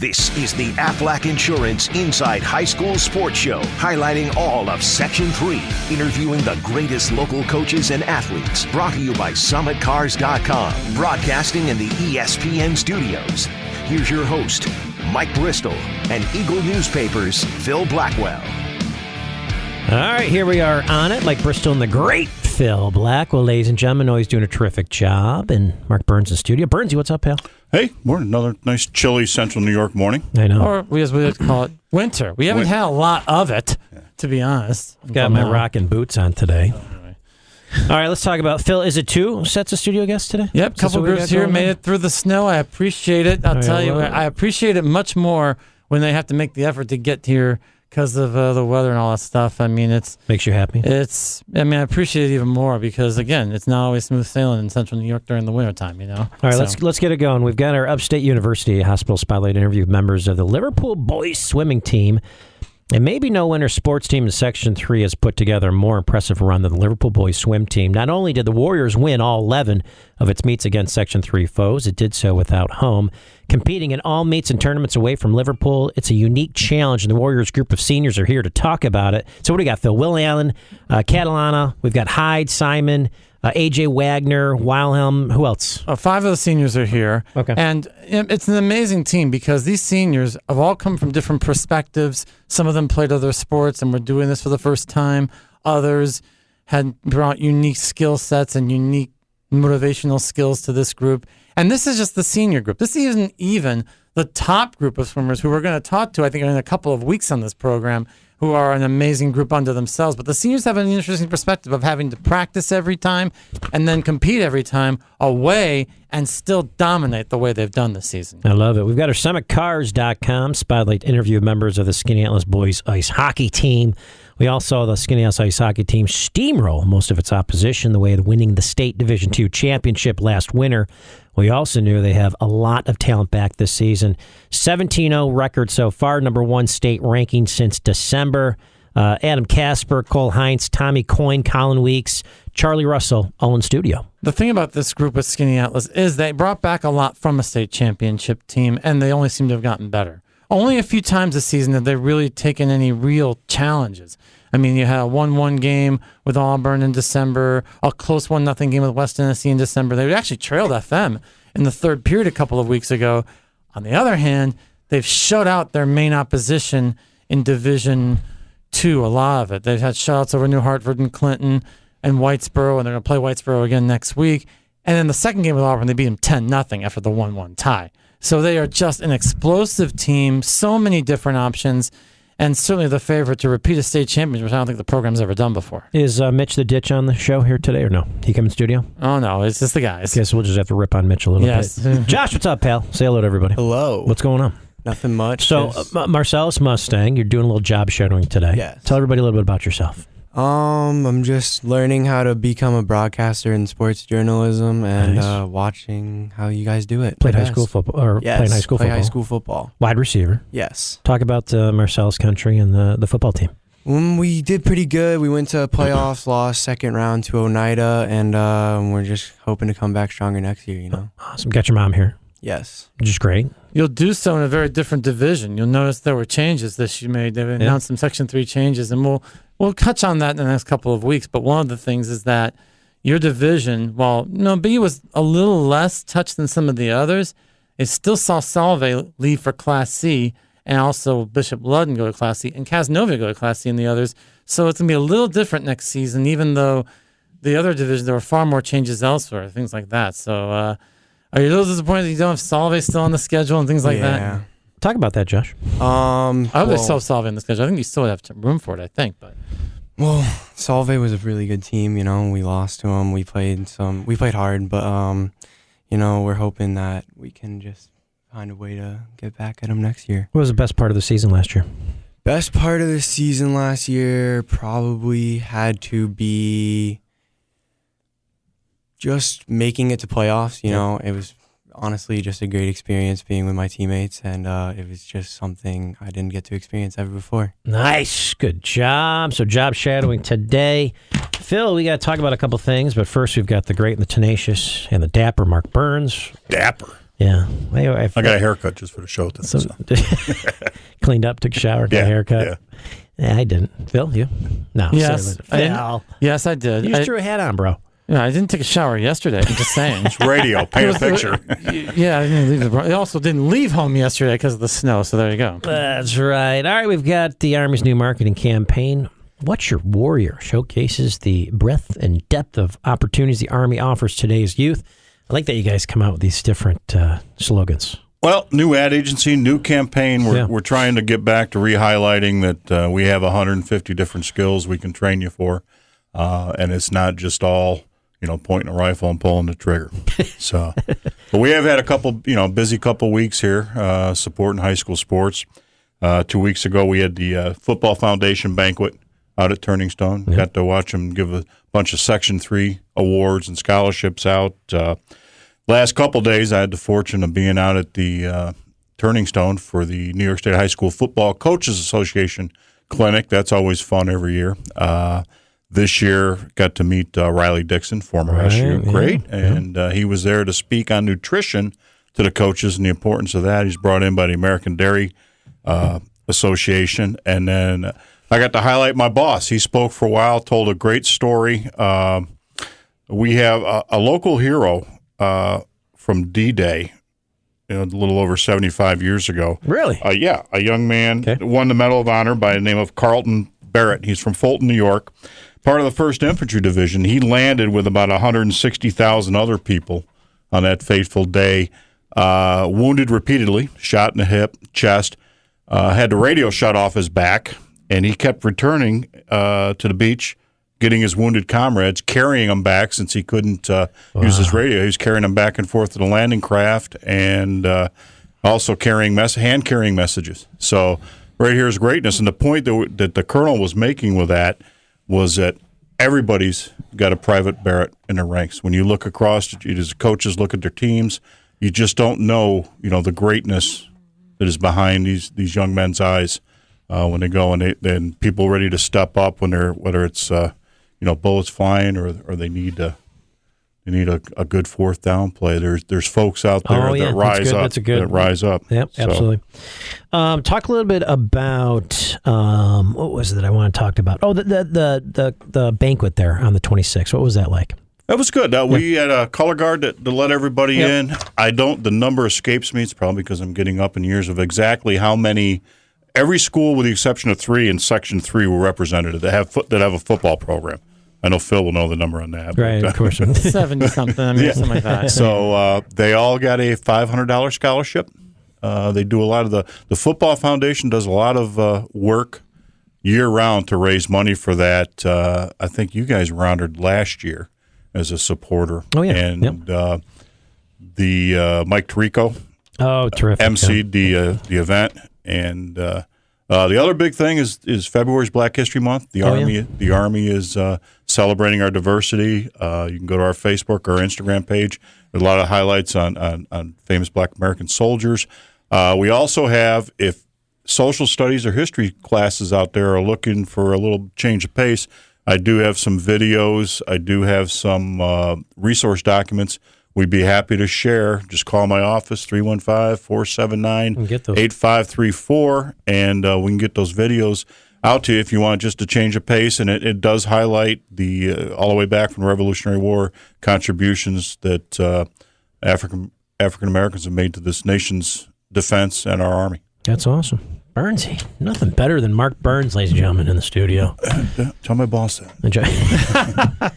This is the Aflac Insurance Inside High School Sports Show, highlighting all of Section 3, interviewing the greatest local coaches and athletes. Brought to you by SummitCars.com, broadcasting in the ESPN studios. Here's your host, Mike Bristol, and Eagle Newspapers' Phil Blackwell. All right, here we are on it, like Bristol and the great Phil Blackwell, ladies and gentlemen. Always doing a terrific job. And Mark Burns in studio. Burnsy, what's up, pal? Hey, morning. Another nice chilly central New York morning. I know. Or as we like to call it, winter. We haven't had a lot of it, to be honest. I've got my rocking boots on today. All right, let's talk about, Phil, is it 2 sets of studio guests today? Yep, a couple groups here made it through the snow. I appreciate it. I'll tell you, I appreciate it much more when they have to make the effort to get here because of the weather and all that stuff. I mean, it makes you happy. I appreciate it even more because, again, it's not always smooth sailing in central New York during the wintertime, you know? All right, let's get it going. We've got our Upstate University Hospital Spotlight interview with members of the Liverpool boys swimming team. And maybe no winter sports team in Section 3 has put together a more impressive run than the Liverpool boys swim team. Not only did the Warriors win all 11 of its meets against Section 3 foes, it did so without home. Competing in all meets and tournaments away from Liverpool, it's a unique challenge, and the Warriors group of seniors are here to talk about it. So what do we got, Phil? Will Allen, Catalana, we've got Hyde, Simon, A.J. Wagner, Wilhelm, who else? 5 of the seniors are here. Okay. And it's an amazing team because these seniors have all come from different perspectives. Some of them played other sports and were doing this for the first time. Others had brought unique skill sets and unique motivational skills to this group. And this is just the senior group. This isn't even the top group of swimmers who we're going to talk to, I think, in a couple of weeks on this program, who are an amazing group unto themselves. But the seniors have an interesting perspective of having to practice every time and then compete every time away and still dominate the way they've done this season. I love it. We've got our SummitCars.com spotlight interview with members of the Skinny Atlas boys ice hockey team. We all saw the Skinny Atlas ice hockey team steamroll most of its opposition the way of winning the state Division II championship last winter. We also knew they have a lot of talent back this season. 17-0 record so far, number 1 state ranking since December. Adam Casper, Cole Heinz, Tommy Coyne, Colin Weeks, Charlie Russell, all in studio. The thing about this group with Skinny Atlas is they brought back a lot from a state championship team, and they only seem to have gotten better. Only a few times this season have they really taken any real challenges. I mean, you had a 1-1 game with Auburn in December, a close 1-0 game with West Tennessee in December. They actually trailed FM in the third period a couple of weeks ago. On the other hand, they've shut out their main opposition in Division II, a lot of it. They've had shutouts over New Hartford and Clinton and Whitesboro, and they're going to play Whitesboro again next week. And then the second game with Auburn, they beat them 10-0 after the 1-1 tie. So they are just an explosive team, so many different options, and certainly the favorite to repeat a state championship, which I don't think the program's ever done before. Is Mitch the Ditch on the show here today, or no? He come in studio? Oh, no, it's just the guys. Guess we'll just have to rip on Mitch a little bit. Josh, what's up, pal? Say hello to everybody. Hello. What's going on? Nothing much. So, Marcellus Mustang, you're doing a little job shadowing today. Yes. Tell everybody a little bit about yourself. I'm just learning how to become a broadcaster in sports journalism and watching how you guys do it. Playing high school football, yes, playing high school play football. high school football. Wide receiver. Yes. Talk about Marcellus Country and the football team. We did pretty good. We went to playoffs, lost second round to Oneida, and we're just hoping to come back stronger next year, you know? Awesome. Got your mom here. Yes. Which is great. You'll do so in a very different division. You'll notice there were changes that you made. They've announced some Section 3 changes, and we'll touch on that in the next couple of weeks. But one of the things is that your division, while B was a little less touched than some of the others, it still saw Salve leave for Class C, and also Bishop Ludden go to Class C, and Casanova go to Class C, and the others. So it's going to be a little different next season, even though the other divisions, there were far more changes elsewhere, things like that. So are you a little disappointed that you don't have Salve still on the schedule and things like that? Talk about that, Josh. I hope they still have Salve in the schedule. I think you still have room for it, I think. But Salve was a really good team, you know. We lost to them. We played hard, but we're hoping that we can just find a way to get back at them next year. What was the best part of the season last year? Best part of the season last year probably had to be just making it to playoffs. You know, it was honestly just a great experience being with my teammates, and it was just something I didn't get to experience ever before. Nice. Good job. So job shadowing today. Phil, we got to talk about a couple things, but first we've got the great and the tenacious and the dapper Mark Burns. Dapper. Yeah. I got a haircut just for the show. So, cleaned up, took a shower, got a haircut. Yeah, I didn't. Phil, you? No. Yes. Phil. Yes, I did. You just threw a hat on, bro. Yeah, I didn't take a shower yesterday. I'm just saying. It's radio. Paint a picture. Yeah, I didn't leave I also didn't leave home yesterday because of the snow, so there you go. That's right. All right, we've got the Army's new marketing campaign. What's Your Warrior? Showcases the breadth and depth of opportunities the Army offers today's youth. I like that you guys come out with these different slogans. Well, new ad agency, new campaign. We're trying to get back to re-highlighting that we have 150 different skills we can train you for, and it's not just all pointing a rifle and pulling the trigger. So, but we have had a couple, busy couple weeks here supporting high school sports. 2 weeks ago, we had the Football Foundation banquet out at Turning Stone. Yep. Got to watch them give a bunch of Section 3 awards and scholarships out. Last couple days, I had the fortune of being out at the Turning Stone for the New York State High School Football Coaches Association clinic. That's always fun every year. This year, got to meet Riley Dixon, former SU great, and he was there to speak on nutrition to the coaches and the importance of that. He's brought in by the American Dairy Association, and then I got to highlight my boss. He spoke for a while, told a great story. We have a local hero from D-Day, a little over 75 years ago. Really? Yeah, a young man won the Medal of Honor by the name of Carlton Barrett. He's from Fulton, New York. Part of the 1st Infantry Division. He landed with about 160,000 other people on that fateful day, wounded repeatedly, shot in the hip, chest, had the radio shut off his back, and he kept returning to the beach, getting his wounded comrades, carrying them back since he couldn't use his radio. He was carrying them back and forth to the landing craft and also hand-carrying messages. So right here is greatness. And the point that the colonel was making with that was that everybody's got a Private Barrett in their ranks. When you look across, as coaches look at their teams, you just don't know, the greatness that is behind these young men's eyes when they go and people ready to step up whether it's bullets flying or they need a good 4th down play. There's folks out there that rise up. That rise up. Yep, absolutely. Talk a little bit about what was it that I want to talk about? Oh, the banquet there on the 26th. What was that like? That was good. We had a color guard to let everybody in. The number escapes me. It's probably because I'm getting up in years of exactly how many. Every school, with the exception of 3 in Section 3, were represented that have a football program. I know Phil will know the number on that. Right, of course. 70-something, something like that. So they all got a $500 scholarship. They do a lot of the Football Foundation does a lot of work year-round to raise money for that. I think you guys were honored last year as a supporter. Oh, yeah. And the Mike Tirico terrific. emceed the event. And the other big thing is February's Black History Month. The Army is celebrating our diversity. You can go to our Facebook or our Instagram page. There's a lot of highlights on famous Black American soldiers. We also have, if social studies or history classes out there are looking for a little change of pace, I do have some videos. I do have some resource documents we'd be happy to share. Just call my office, 315-479-8534, and we can get those videos out to you if you want just to change a pace. And it does highlight the all the way back from the Revolutionary War contributions that African Americans have made to this nation's defense and our Army. That's awesome. Burnsy. Nothing better than Mark Burns, ladies and gentlemen, in the studio. Tell my boss that.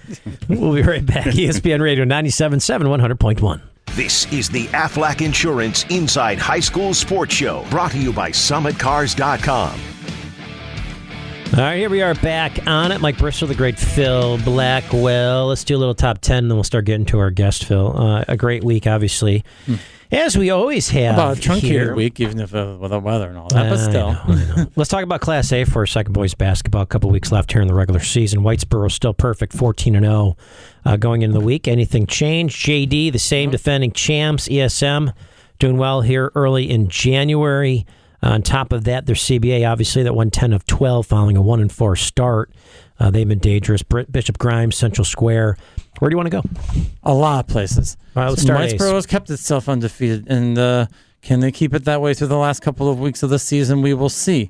We'll be right back. ESPN Radio 97.7, 100.1. This is the Aflac Insurance Inside High School Sports Show, brought to you by SummitCars.com. All right, here we are back on it. Mike Bristol, the great Phil Blackwell. Let's do a little top 10, and then we'll start getting to our guest, Phil. A great week, obviously. As we always have. About a truncated here. week, even if with the weather and all that, but still. I know. Let's talk about Class A for a second, boys basketball. A couple weeks left here in the regular season. Whitesboro still perfect, 14-0 going into the week. Anything changed? JD, the same defending champs. ESM doing well here early in January. On top of that, their CBA, obviously, that won 10 of 12 following a 1-4 start. They've been dangerous. Bishop Grimes, Central Square. Where do you want to go? A lot of places. All right, let's start Whitesboro has kept itself undefeated, and can they keep it that way through the last couple of weeks of the season? We will see.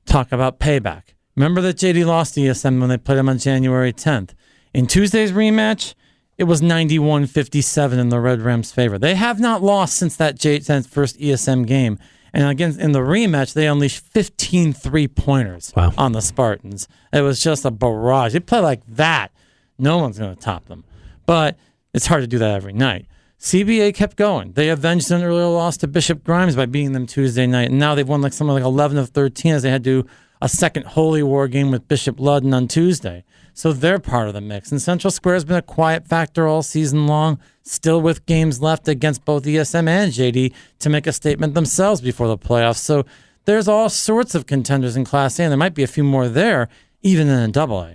Talk about payback. Remember that JD lost to ESM when they played him on January 10th. In Tuesday's rematch, it was 91-57 in the Red Rams' favor. They have not lost since that first ESM game. And again, in the rematch, they unleashed 15 three-pointers on the Spartans. It was just a barrage. They play like that. No one's going to top them. But it's hard to do that every night. CBA kept going. They avenged an earlier loss to Bishop Grimes by beating them Tuesday night. And now they've won like 11 of 13 as they had to do a second Holy War game with Bishop Ludden on Tuesday. So they're part of the mix. And Central Square has been a quiet factor all season long, still with games left against both ESM and JD to make a statement themselves before the playoffs. So there's all sorts of contenders in Class A, and there might be a few more there, even in AA. All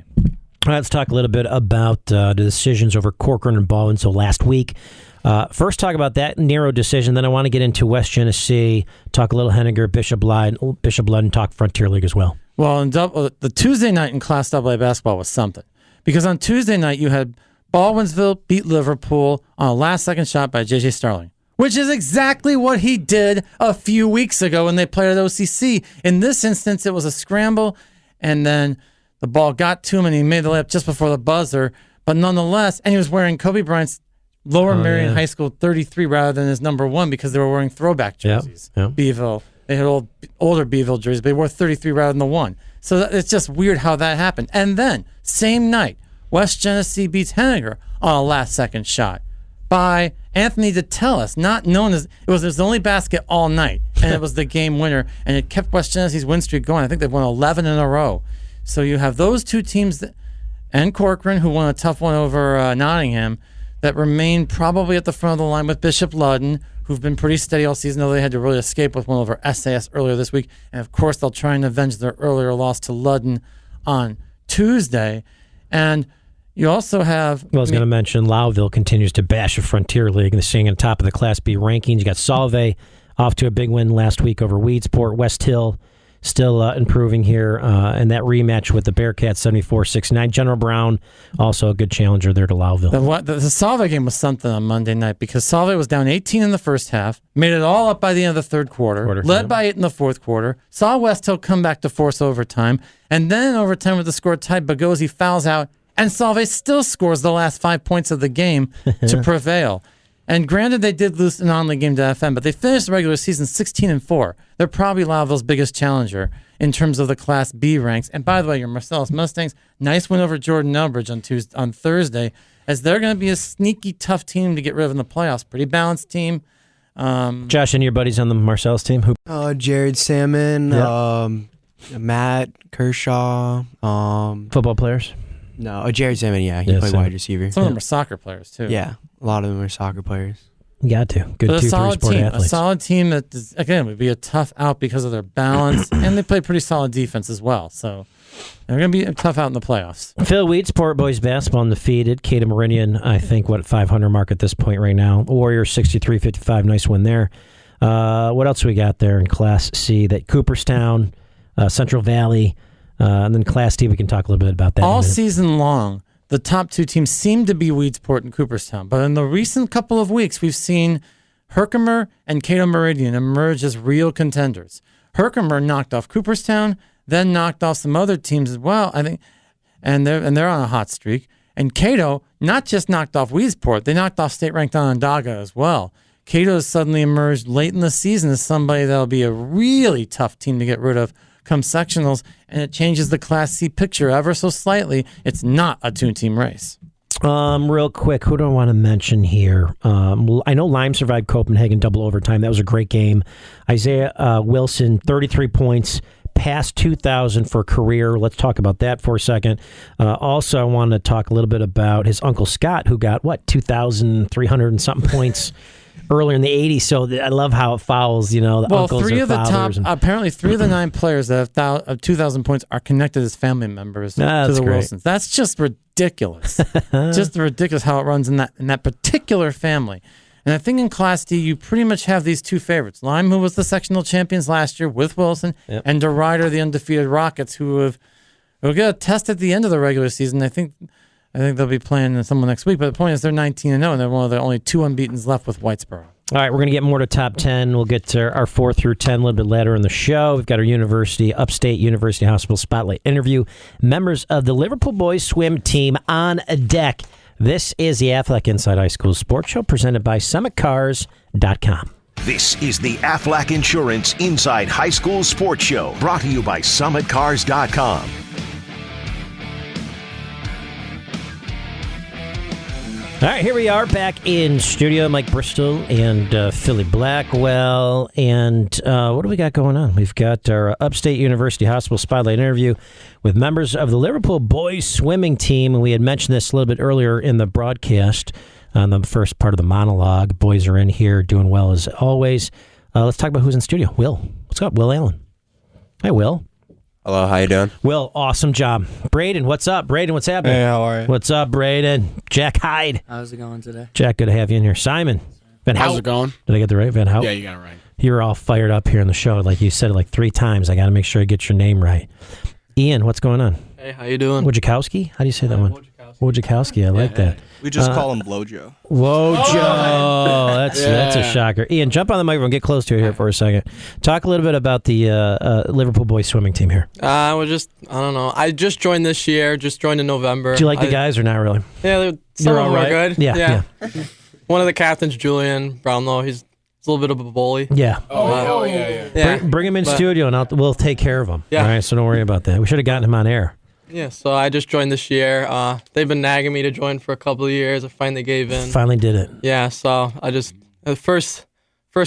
right, let's talk a little bit about the decisions over Corcoran and Baldwin. So last week, first talk about that narrow decision. Then I want to get into West Genesee, talk a little Henniger, Bishop Ludden, talk Frontier League as well. Well, the Tuesday night in Class AA basketball was something. Because on Tuesday night, you had Baldwinsville beat Liverpool on a last-second shot by J.J. Starling, which is exactly what he did a few weeks ago when they played at OCC. In this instance, it was a scramble, and then the ball got to him, and he made the layup just before the buzzer. But nonetheless, and he was wearing Kobe Bryant's Lower Marion High School 33 rather than his number 1 because they were wearing throwback jerseys. Beeville. They had older Beeville jerseys, but they wore 33 rather than the 1. So it's just weird how that happened. And then, same night, West Genesee beats Henniger on a last-second shot by Anthony Detellis, not known as... It was his only basket all night, and it was the game winner, and it kept West Genesee's win streak going. I think they've won 11 in a row. So you have those two teams, and Corcoran, who won a tough one over Nottingham, that remain probably at the front of the line with Bishop Ludden, who've been pretty steady all season, though they had to really escape with one over SAS earlier this week. And, of course, they'll try and avenge their earlier loss to Ludden on Tuesday. And you also have... Well, I was going to mention Lowville continues to bash the Frontier League and they're staying on top of the Class B rankings. You got Solvay off to a big win last week over Weedsport. West Hill still improving here, and that rematch with the Bearcats 74-69. General Brown, also a good challenger there to Lowville. The Solvay game was something on Monday night because Solvay was down 18 in the first half, made it all up by the end of the third quarter, led by 8 in the fourth quarter, saw West Hill come back to force overtime, and then in overtime with the score tied, Bagosi fouls out, and Solvay still scores the last 5 points of the game to prevail. And granted, they did lose an on-league game to FM, but they finished the regular season 16-4. They're probably Lowville's biggest challenger in terms of the Class B ranks. And by the way, your Marcellus Mustangs, nice win over Jordan Elbridge on Thursday, as they're going to be a sneaky, tough team to get rid of in the playoffs. Pretty balanced team. Josh, any of your buddies on the Marcellus team? Jared Salmon, Matt Kershaw. Football players? No, Jared Salmon, he played wide receiver. Some of them are soccer players, too. Yeah, a lot of them are soccer players. You got to. Good 2-3 sport athletes. A solid team that, again, would be a tough out because of their balance, and they play pretty solid defense as well. So they're going to be tough out in the playoffs. Phil Weedsport boys basketball undefeated. Cato Meridian, I think, 500 mark at this point right now. Warriors 63-55, nice win there. What else we got there in Class C? That Cooperstown, Central Valley, and then Class D, we can talk a little bit about that. All season long, the top two teams seem to be Weedsport and Cooperstown. But in the recent couple of weeks, we've seen Herkimer and Cato Meridian emerge as real contenders. Herkimer knocked off Cooperstown, then knocked off some other teams as well, I think, and they're on a hot streak. And Cato not just knocked off Weedsport, they knocked off state-ranked Onondaga as well. Cato has suddenly emerged late in the season as somebody that'll be a really tough team to get rid of come sectionals, and it changes the Class C picture ever so slightly. It's not a two-team race. Real quick, who do I want to mention here? I know Lyme survived Copenhagen double overtime. That was a great game. Isaiah Wilson, 33 points, past 2,000 for career. Let's talk about that for a second. Also, I want to talk a little bit about his uncle Scott, who got, 2,300 and something points earlier in the 80s, so I love how it follows, the uncles three of the top, and... apparently 3 of the 9 players that have 2,000 points are connected as family members to the great. Wilsons. That's just ridiculous. Just ridiculous how it runs in that particular family. And I think in Class D, you pretty much have these two favorites. Lyme, who was the sectional champions last year with Wilson, and DeRuyter, the undefeated Rockets, who will get a test at the end of the regular season. I think they'll be playing someone next week. But the point is they're 19-0, and they're one of the only 2 unbeatens left with Whitesboro. All right, we're going to get more to top 10. We'll get to our 4 through 10 a little bit later in the show. We've got our Upstate University Hospital Spotlight interview. Members of the Liverpool boys swim team on deck. This is the Aflac Inside High School Sports Show presented by SummitCars.com. This is the Aflac Insurance Inside High School Sports Show, brought to you by SummitCars.com. All right, here we are back in studio. Mike Bristol and Philly Blackwell. And what do we got going on? We've got our Upstate University Hospital Spotlight interview with members of the Liverpool boys swimming team. And we had mentioned this a little bit earlier in the broadcast on the first part of the monologue. Boys are in here doing well as always. Let's talk about who's in studio. Will. What's up? Will Allen. Hi, Will. Hello, how you doing? Will, awesome job. Braden, what's up? Braden, what's happening? Hey, how are you? What's up, Braden? Jack Hyde. How's it going today? Jack, good to have you in here. Simon. Van Hout. How's it going? Did I get the right? Van Hout? Yeah, you got it right. You're all fired up here in the show. Like you said it like 3 times. I got to make sure I get your name right. Ian, what's going on? Hey, how you doing? Wojciechowski? How do you say that one? Wojciechowski. I like that. We just call him Blojo. Wojo. That's a shocker. Ian, jump on the microphone. Get close to it here for a second. Talk a little bit about the Liverpool boys swimming team here. I don't know. I just joined this year. Just joined in November. Do you like the guys or not really? Yeah, some of them are good. Yeah. One of the captains, Julian Brownlow, he's a little bit of a bully. Yeah. Yeah. Bring him in studio and we'll take care of him. Yeah. All right, so don't worry about that. We should have gotten him on air. Yeah, so I just joined this year. They've been nagging me to join for a couple of years. I finally gave in. Finally did it. Yeah, so the first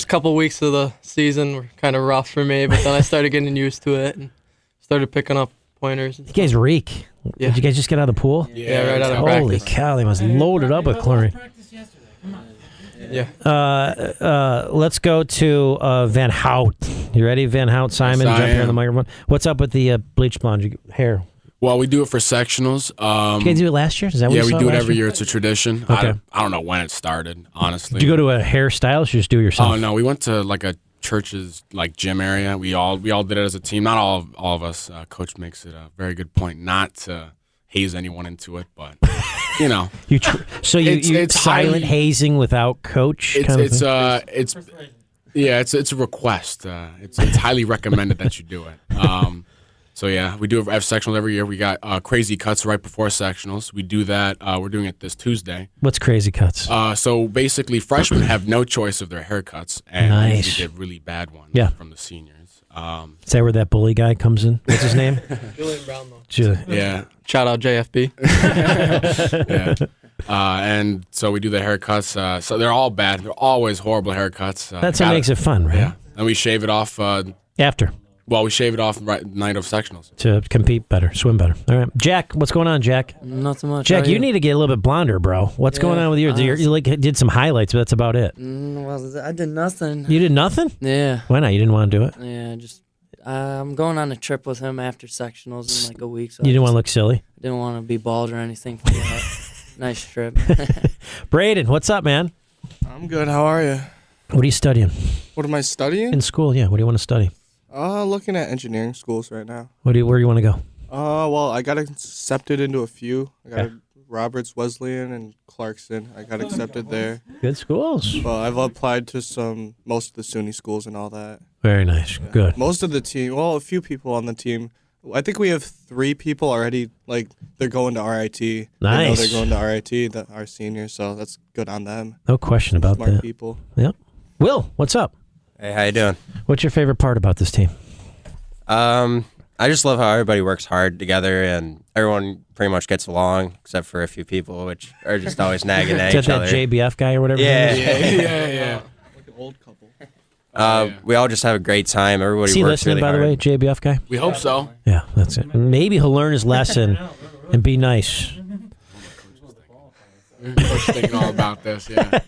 couple of weeks of the season were kind of rough for me, but then I started getting used to it and started picking up pointers. You guys reek. Yeah. Did you guys just get out of the pool? Yeah, right out of practice. Holy cow, they must load it up with chlorine. Yeah. Let's go to Van Hout. You ready, Van Hout? Simon, Yes, I jump here on the am. microphone. What's up with the bleach blonde hair? Well, we do it for sectionals. Did you guys do it last year? Is that what Yeah, you we saw do it last every year. It's a tradition. Okay. I don't know when it started, honestly. Did you go to a hairstylist or just do it yourself? Oh, no. We went to like a church's like gym area. We all did it as a team. Not all of us. Coach makes it a very good point not to haze anyone into it, but you know. It's silent hazing without coach. It's a request. It's highly recommended that you do it. So yeah, we do have sectionals every year. We got crazy cuts right before sectionals. We do that. We're doing it this Tuesday. What's crazy cuts? So basically, freshmen have no choice of their haircuts, and Nice. usually get really bad ones from the seniors. Is that where that bully guy comes in? What's his name? Julian Brownlow. Yeah. Shout out JFB. Yeah. And so we do the haircuts. So they're all bad. They're always horrible haircuts. That's what makes it fun, right? Yeah. And we shave it off. After. Well, we shave it off right night of sectionals. To compete better, swim better. All right. Jack, what's going on, Jack? Not so much. Jack, you need to get a little bit blonder, bro. What's going on with you? You like did some highlights, but that's about it. Well, I did nothing. You did nothing? Yeah. Why not? You didn't want to do it? Yeah, just I'm going on a trip with him after sectionals in like a week. So You didn't want to look silly? I didn't want to be bald or anything for that. Nice trip. Braden, what's up, man? I'm good. How are you? What are you studying? What am I studying? In school, yeah. What do you want to study? Looking at engineering schools right now. Where do you want to go? Well, I got accepted into a few. I got Roberts, Wesleyan, and Clarkson. I got accepted there. Good schools. Well, I've applied to most of the SUNY schools and all that. Very nice. Good. Most of the team, well, a few people on the team. I think we have 3 people already, like, they're going to RIT. Nice. They're going to RIT, our seniors, so that's good on them. No question about Smart that. people. Yep. Will, what's up? Hey, how you doing? What's your favorite part about this team? I just love how everybody works hard together and everyone pretty much gets along except for a few people, which are just always nagging at Is each that other. JBF guy or whatever? Yeah. Yeah. Like an old couple. We all just have a great time. Everybody Is he works listening, really by hard. the way, JBF guy? We hope so. Yeah, that's it. Maybe he'll learn his lesson and be nice. Coach thinking all about this, yeah.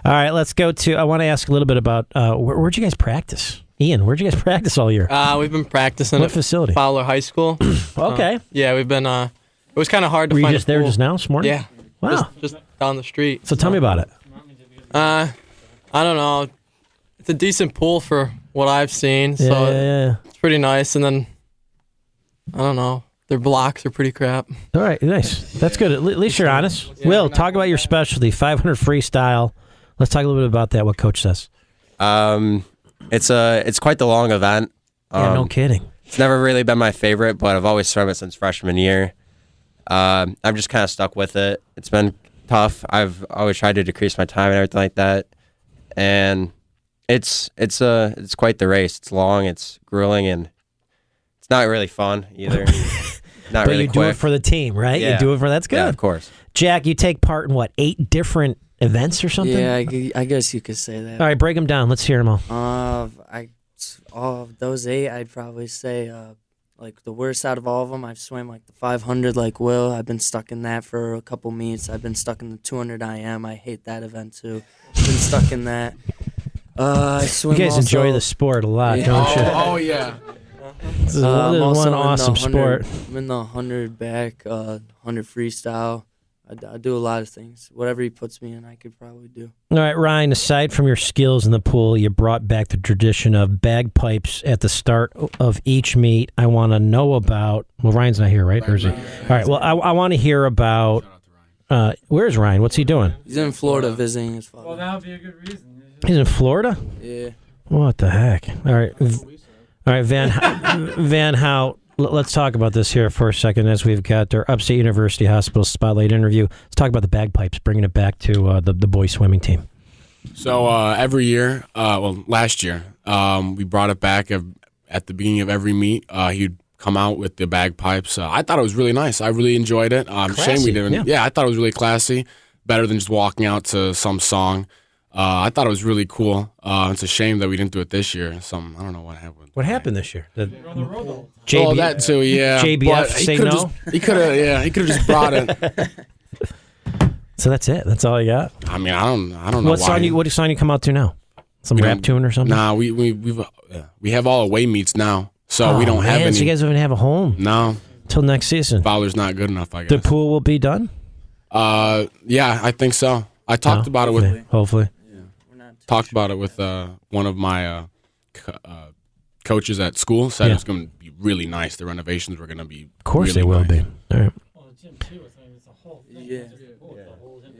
All right, let's go to. I want to ask a little bit about where'd you guys practice? Ian, where'd you guys practice all year? We've been practicing What at facility? Fowler High School. Okay. Yeah, we've been. It was kind of hard to Were you find. just there just now, this morning? Yeah. Wow. Just down the street. So tell me about it. I don't know. It's a decent pool for what I've seen, so Yeah. it's pretty nice. And then, I don't know, their blocks are pretty crap. All right, nice. That's good. At least you're honest. Will, talk about your specialty, 500 freestyle. Let's talk a little bit about that, what Coach says. It's quite the long event. Yeah, no kidding. It's never really been my favorite, but I've always swum it since freshman year. I'm just kind of stuck with it. It's been tough. I've always tried to decrease my time and everything like that. And it's quite the race. It's long, it's grueling, and it's not really fun either. Not but really you quick. do it for the team, right? Yeah. You do it for that's good. Yeah, of course. Jack, you take part in what, 8 different events or something? Yeah, I guess you could say that. All right, break them down. Let's hear them all. All of those 8, I'd probably say like the worst out of all of them. I've swam like the 500 like Will. I've been stuck in that for a couple meets. I've been stuck in the 200 IM. I hate that event too. Been stuck in that. I swim. You guys enjoy the sport a lot, don't you? Oh yeah. This is one awesome sport. I'm in the 100 back, 100 freestyle. I do a lot of things. Whatever he puts me in, I could probably do. All right, Ryan, aside from your skills in the pool, you brought back the tradition of bagpipes at the start of each meet. I want to know about, well, Ryan's not here, right? Or is he? All right, well, I want to hear about, where's Ryan? What's he doing? He's in Florida visiting his father. Well, that would be a good reason. He's in Florida? Yeah. What the heck? All right, Van Hout. Let's talk about this here for a second as we've got our Upstate University Hospital Spotlight interview. Let's talk about the bagpipes, bringing it back to the boys swimming team. So every year, last year, we brought it back at the beginning of every meet. He'd come out with the bagpipes. I thought it was really nice. I really enjoyed it. Shame we didn't. Yeah, I thought it was really classy, better than just walking out to some song. I thought it was really cool. It's a shame that we didn't do it this year. I don't know what happened. What happened this year? Oh, that too, yeah. JBF say no? He could have just brought it. So that's it. That's all you got. I mean, I don't know what song you come out to now? Some rap tune or something? Nah, we have all away meets now, so we don't have any. So you guys don't even have a home? No. Till next season. Fowler's not good enough, I guess. The pool will be done? Yeah, I think so. I talked about it with. Hopefully. Talked about it with one of my coaches at school. Said it's going to be really nice. The renovations were going to be. Of course, really they will nice. be. All right.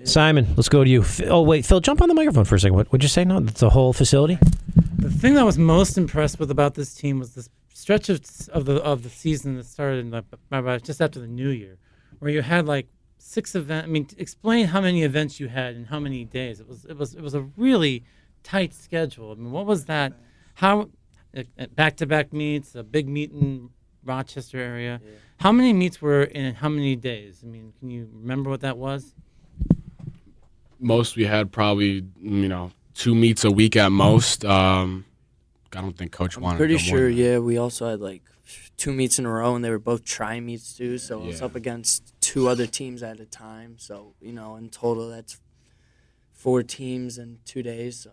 Simon, let's go to you. Oh wait, Phil, jump on the microphone for a second. What would you say? No, it's a whole facility. The thing that I was most impressed with about this team was this stretch of the season that started in just after the New Year, where you had like 6 events. I mean, explain how many events you had and how many days. It was a really tight schedule. I mean, what was that? How back-to-back meets, a big meet in Rochester area. Yeah. How many meets were in how many days? I mean, can you remember what that was? Most we had probably 2 meets a week at most. I don't think Coach wanted. Pretty sure. Yeah, we also had like 2 meets in a row, and they were both tri meets too. So I was up against 2 other teams at a time. So in total, that's 4 teams in 2 days. So.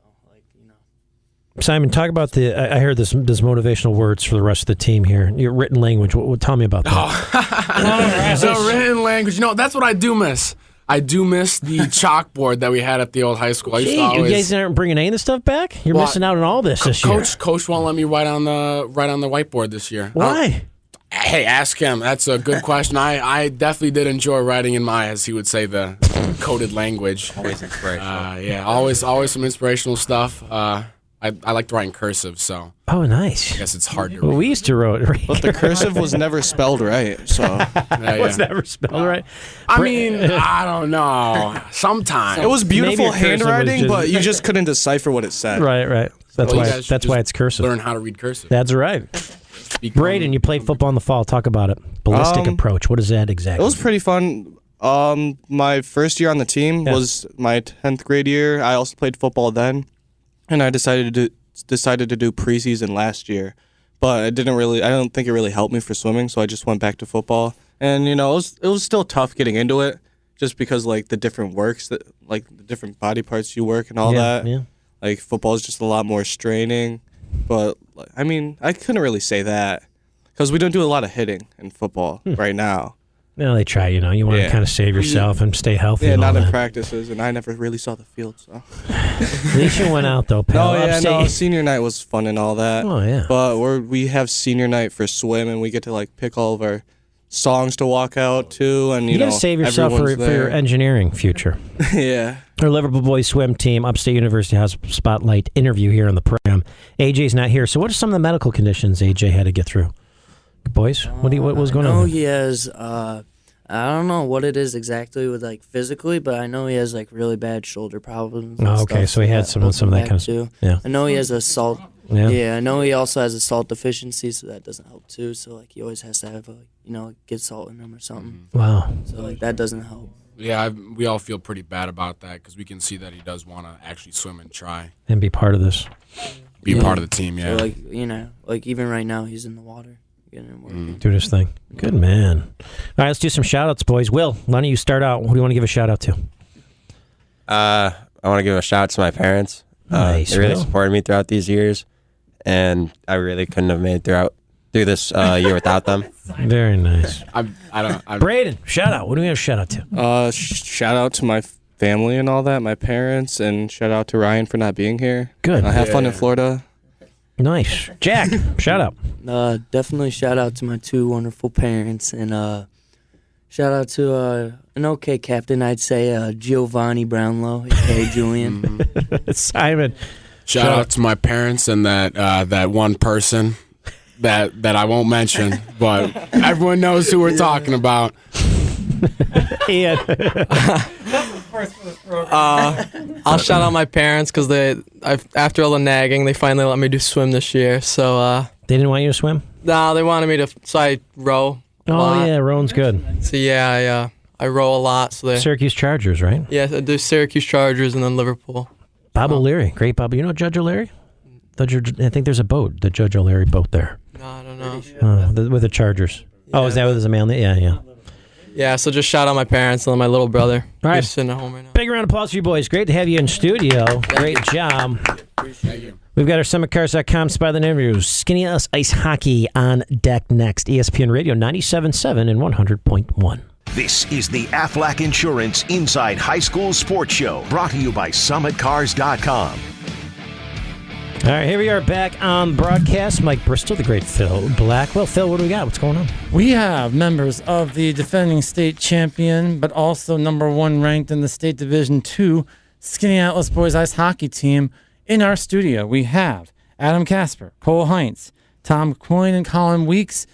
Simon, talk about I heard this motivational words for the rest of the team here. Your written language. Tell me about that. So written language. That's what I do miss. I do miss the chalkboard that we had at the old high school. You guys aren't bringing any of the stuff back? You're missing out on all this year. Coach won't let me write on the whiteboard this year. Why? Hey, ask him. That's a good question. I definitely did enjoy writing in my, as he would say, the coded language. Always inspirational. Always some inspirational stuff. I like to write in cursive, so. Oh, nice. I guess it's hard to read. Well, we used to write. But the cursive was never spelled right, so. It was never spelled right. I mean, I don't know. Sometimes. It was beautiful handwriting, but you just couldn't decipher what it said. Right. That's why it's cursive. Learn how to read cursive. That's right. Braden, you played football in the fall. Talk about it. Ballistic approach. What is that exactly? It was pretty fun. My first year on the team was my 10th grade year. I also played football then. And I decided to do preseason last year, but I don't think it really helped me for swimming, so I just went back to football. And it was still tough getting into it, just because like the different works that like the different body parts you work and all that. Yeah. Like football is just a lot more straining, but I mean I couldn't really say that because we don't do a lot of hitting in football right now. Well, they try, you want to kind of save yourself and stay healthy. Yeah, and all not in that. practices, and I never really saw the field. So. At least you went out, though, pal. Senior night was fun and all that. Oh, yeah. But we have senior night for swim, and we get to, like, pick all of our songs to walk out to, and, you got to save yourself for your engineering future. Yeah. Our Liverpool boys swim team, Upstate University has a spotlight interview here on the program. AJ's not here, so what are some of the medical conditions AJ had to get through? Boys, what was going on? I know he has, I don't know what it is exactly with, like, physically, but I know he has, like, really bad shoulder problems. Oh, okay, so he had some of that kind of stuff. Yeah. I know he has a salt. Yeah, I know he also has a salt deficiency, so that doesn't help too. So, like, he always has to have, get salt in him or something. Wow. So, like, that doesn't help. Yeah, we all feel pretty bad about that because we can see that he does want to actually swim and try. And be part of this. Be part of the team, yeah. So, like, even right now, he's in the water. Do this thing. Good man. All right, let's do some shout-outs, boys. Will, why don't you start out? Who do you want to give a shout-out to? I want to give a shout-out to my parents. Nice. They really supported me throughout these years, and I really couldn't have made it through this year without them. Very nice. Braden, shout-out. What do we have a shout-out to? Shout-out to my family and all that, my parents, and shout-out to Ryan for not being here. Good. Have fun in Florida. Nice. Jack, shout out. Definitely shout out to my two wonderful parents, and shout out to an okay captain, I'd say, Giovanni Brownlow, aka Julian. Simon. Shout out to my parents and that one person that I won't mention, but everyone knows who we're talking about. Ian. I'll shout out my parents because after all the nagging, they finally let me do swim this year. So they didn't want you to swim? No, they wanted me to. So I row. Yeah, rowing's good. So yeah, I row a lot. So Syracuse Chargers, right? Yeah, I do Syracuse Chargers and then Liverpool. Bob O'Leary, great Bob. You know Judge O'Leary? I think there's a boat, the Judge O'Leary boat there. No, I don't know. With the Chargers. Yeah. Oh, is that with his man? Yeah. Yeah, so just shout out my parents and then my little brother. All right. He's sitting at home right now. Big round of applause for you boys. Great to have you in studio. Great job. Thank you. We've got our SummitCars.com Spotlight interviews. Skinny Ice Hockey on deck next. ESPN Radio 97.7 and 100.1. This is the Aflac Insurance Inside High School Sports Show, brought to you by SummitCars.com. All right, here we are back on broadcast. Mike Bristol, the great Phil Blackwell. Phil, what do we got? What's going on? We have members of the defending state champion, but also number one ranked in the state division 2 Skinny Atlas Boys Ice Hockey team in our studio. We have Adam Casper, Cole Heinz, Tom Coyne, and Colin Weeks.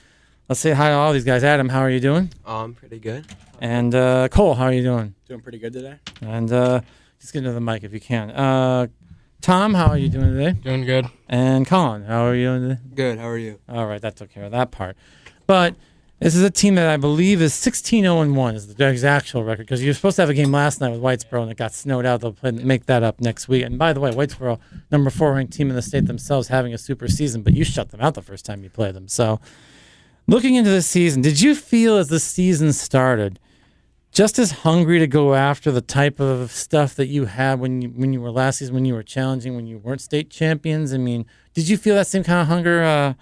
Let's say hi to all these guys. Adam, how are you doing? I'm pretty good. And Cole, how are you doing? Doing pretty good today. And just get into the mic if you can. Tom, how are you doing today? Doing good. And Colin, how are you doing today? Good. How are you? All right, that took care of that part. But this is a team that I believe is 16-0-1 is the actual record, because you were supposed to have a game last night with Whitesboro and it got snowed out. They'll make that up next week. And by the way, Whitesboro, number 4 ranked team in the state themselves, having a super season, but you shut them out the first time you played them. So looking into this season, did you feel as the season started just as hungry to go after the type of stuff that you had when you were last season, when you were challenging, when you weren't state champions? I mean, did you feel that same kind of hunger?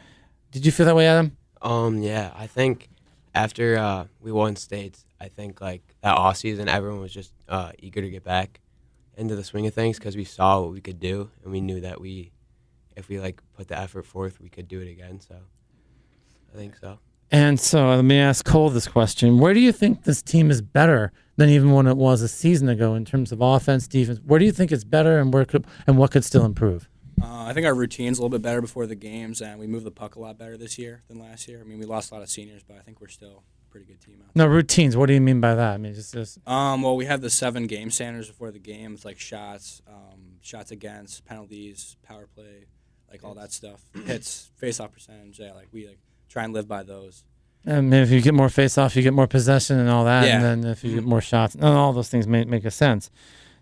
Did you feel that way, Adam? Yeah, I think after we won states, I think like that off season, everyone was just eager to get back into the swing of things because we saw what we could do, and we knew that if we like put the effort forth, we could do it again. So I think so. And so let me ask Cole this question. Where do you think this team is better than even when it was a season ago in terms of offense, defense? Where do you think it's better, and what could still improve? I think our routine's a little bit better before the games, and we move the puck a lot better this year than last year. I mean, we lost a lot of seniors, but I think we're still a pretty good team out there. No, routines. What do you mean by that? I mean, just well, we have the 7 game standards before the game. It's like shots, shots against, penalties, power play, like all that stuff. Hits, face-off percentage. Yeah, like we try and live by those. And if you get more face-off, you get more possession and all that. Yeah. And then if you get more shots, and all those things make a sense.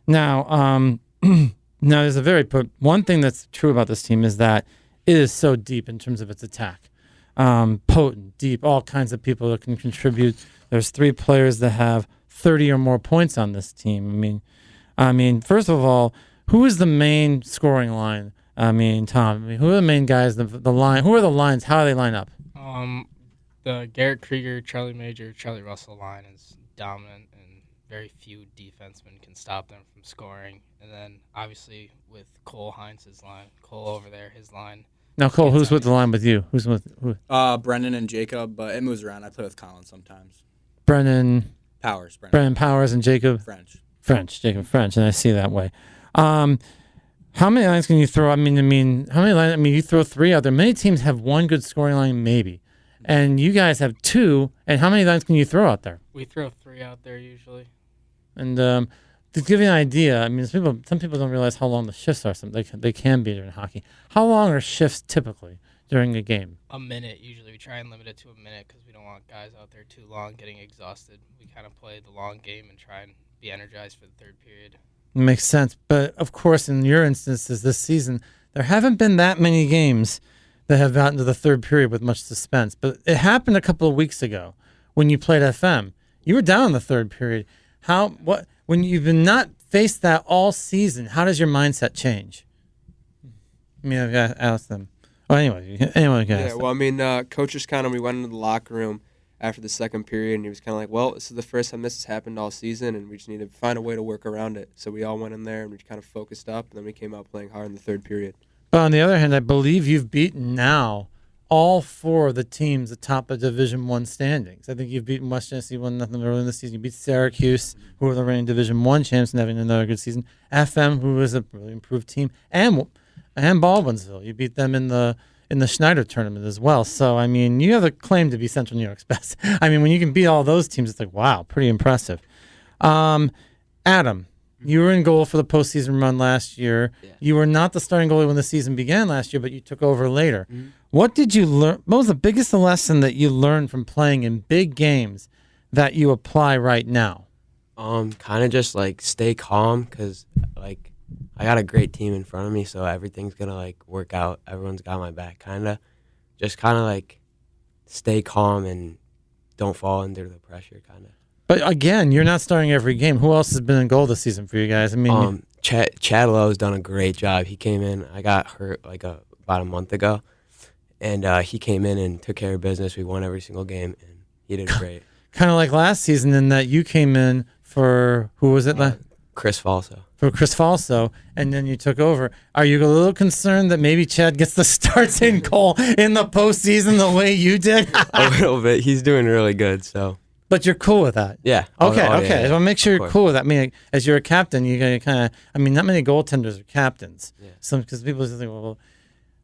Now, now there's one thing that's true about this team is that it is so deep in terms of its attack. Potent, deep, all kinds of people that can contribute. There's 3 players that have 30 or more points on this team. I mean, first of all, who is the main scoring line? I mean, Tom, who are the main guys, the line? Who are the lines? How do they line up? The Garrett Krieger, Charlie Major, Charlie Russell line is dominant, and very few defensemen can stop them from scoring. And then, obviously, with Cole Heinz's line, Cole over there, his line. Now, Cole, who's with the line with you? Who's with who? Brendan and Jacob, but it moves around. I play with Colin sometimes. Brennan Powers. Brennan Powers and Jacob French. Jacob French, and I see that way. How many lines can you throw? How many lines? I mean, you throw 3 out there. Many teams have 1 good scoring line, maybe, and you guys have 2. And how many lines can you throw out there? We throw 3 out there usually. And to give you an idea, I mean, some people don't realize how long the shifts are. They can be during hockey. How long are shifts typically during a game? A minute usually. We try and limit it to a minute because we don't want guys out there too long getting exhausted. We kind of play the long game and try and be energized for the third period. Makes sense. But, of course, in your instances this season, there haven't been that many games that have gotten to the third period with much suspense. But it happened a couple of weeks ago when you played FM. You were down in the third period. When you've not faced that all season, how does your mindset change? I mean, I've got to ask them. Oh, anyway, anyone can ask them. Well, I mean, Coach just we went into the locker room after the second period, and he was kind of like, well, this is the first time this has happened all season, and we just need to find a way to work around it. So we all went in there, and we kind of focused up, and then we came out playing hard in the third period. But on the other hand, I believe you've beaten now all 4 of the teams atop the Division I standings. I think you've beaten West Genesee 1-0 early in the season. You beat Syracuse, who are the reigning Division I champs and having another good season. FM, who is a really improved team, and Baldwinsville. You beat them in the Schneider tournament as well. So, I mean, you have a claim to be Central New York's best. I mean, when you can beat all those teams, it's like, wow, pretty impressive. Adam, you were in goal for the postseason run last year. Yeah. You were not the starting goalie when the season began last year, but you took over later. Mm-hmm. What did you learn? What was the biggest lesson that you learned from playing in big games that you apply right now? Kind of just stay calm, because I got a great team in front of me, so everything's gonna work out. Everyone's got my back. Just stay calm and don't fall under the pressure. But again, you're not starting every game. Who else has been in goal this season for you guys? I mean, Chad Lowe's done a great job. He came in. I got hurt about a month ago, and he came in and took care of business. We won every single game, and he did great. Kind of like last season, in that you came in for who was it? Chris Falso. For Chris Falso, and then you took over. Are you a little concerned that maybe Chad gets the starts in goal in the postseason the way you did? A little bit. He's doing really good, so. But you're cool with that? Yeah. Okay. Yeah. I want to make sure you're cool with that. I mean, as you're a captain, you got to kind of, not many goaltenders are captains. Yeah. Because people just think, well,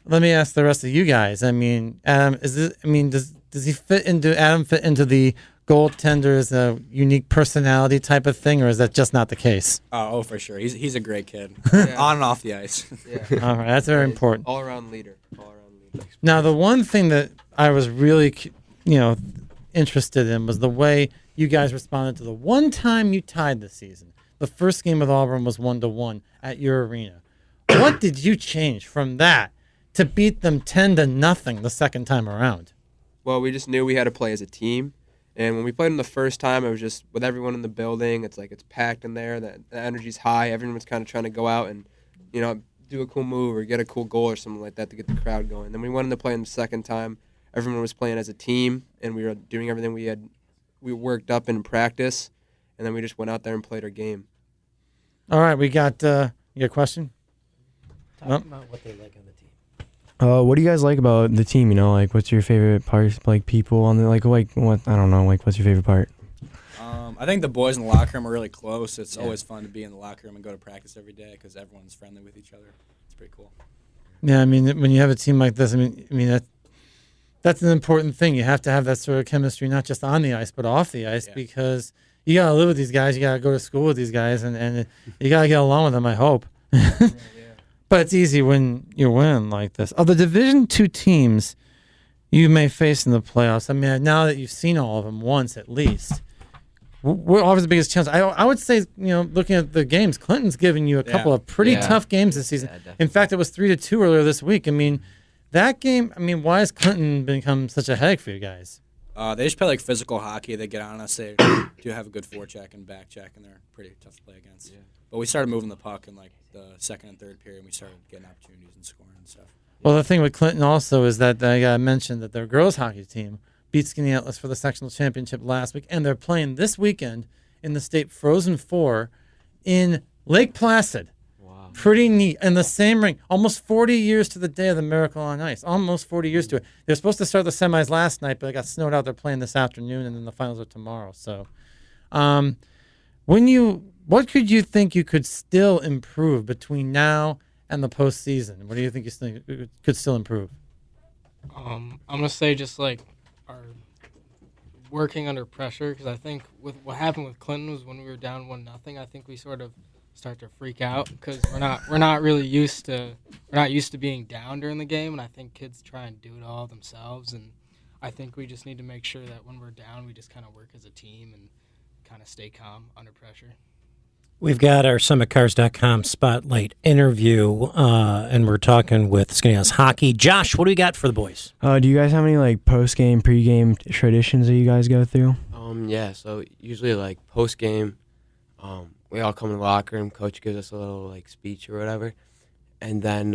let me ask the rest of you guys. I mean, Adam, does he fit into the goaltender as a unique personality type of thing, or is that just not the case? Oh, for sure. He's a great kid. On and off the ice. Yeah. All right, that's very important. All-around leader. Now, the one thing that I was really, interested in was the way you guys responded to the one time you tied the season. The first game with Auburn was 1-1 at your arena. What did you change from that to beat them 10-0 the second time around? Well, we just knew we had to play as a team. And when we played them the first time, it was just with everyone in the building. It's it's packed in there. The energy's high. Everyone's kind of trying to go out and, do a cool move or get a cool goal or something like that to get the crowd going. Then we went into playing the second time. Everyone was playing as a team, and we were doing everything we worked up in practice, and then we just went out there and played our game. All right, we got you got a question? Talk about what they like on the team. What do you guys like about the team? What's your favorite parts? People on the what? I don't know. What's your favorite part? I think the boys in the locker room are really close. It's always fun to be in the locker room and go to practice every day because everyone's friendly with each other. It's pretty cool. Yeah, when you have a team like this, that's an important thing. You have to have that sort of chemistry, not just on the ice, but off the ice, because you got to live with these guys. You got to go to school with these guys, and you got to get along with them, I hope. But it's easy when you win like this. Of the Division II teams you may face in the playoffs, now that you've seen all of them once at least, what offers the biggest chance? I would say, looking at the games, Clinton's given you a couple of pretty tough games this season. In fact, it was 3-2 earlier this week. That game, why has Clinton become such a headache for you guys? They just play physical hockey. They get on us. They do have a good forecheck and back check, and they're pretty tough to play against. Yeah. But we started moving the puck in the second and third period, and we started getting opportunities and scoring and stuff. Well, the thing with Clinton also is that I got to mention that their girls hockey team beat Skinny Atlas for the sectional championship last week, and they're playing this weekend in the state Frozen Four in Lake Placid. Wow. Pretty neat. And the same ring, almost 40 years to the day of the Miracle on Ice. Almost 40 years to it. They're supposed to start the semis last night, but it got snowed out. They're playing this afternoon, and then the finals are tomorrow. So, what could you think you could still improve between now and the postseason? What do you think you could still improve? I'm gonna say just like our working under pressure, because I think with what happened with Clinton was when we were down 1-0. I think we sort of start to freak out because we're not really used to being down during the game, and I think kids try and do it all themselves, and I think we just need to make sure that when we're down, we just kind of work as a team and kind of stay calm under pressure. We've got our SummitCars.com spotlight interview, and we're talking with Skinny Atlas Hockey. Josh, what do we got for the boys? Do you guys have any like post-game, pre-game traditions that you guys go through? Yeah, so usually like post-game, we all come in the locker room, coach gives us a little like speech or whatever, and then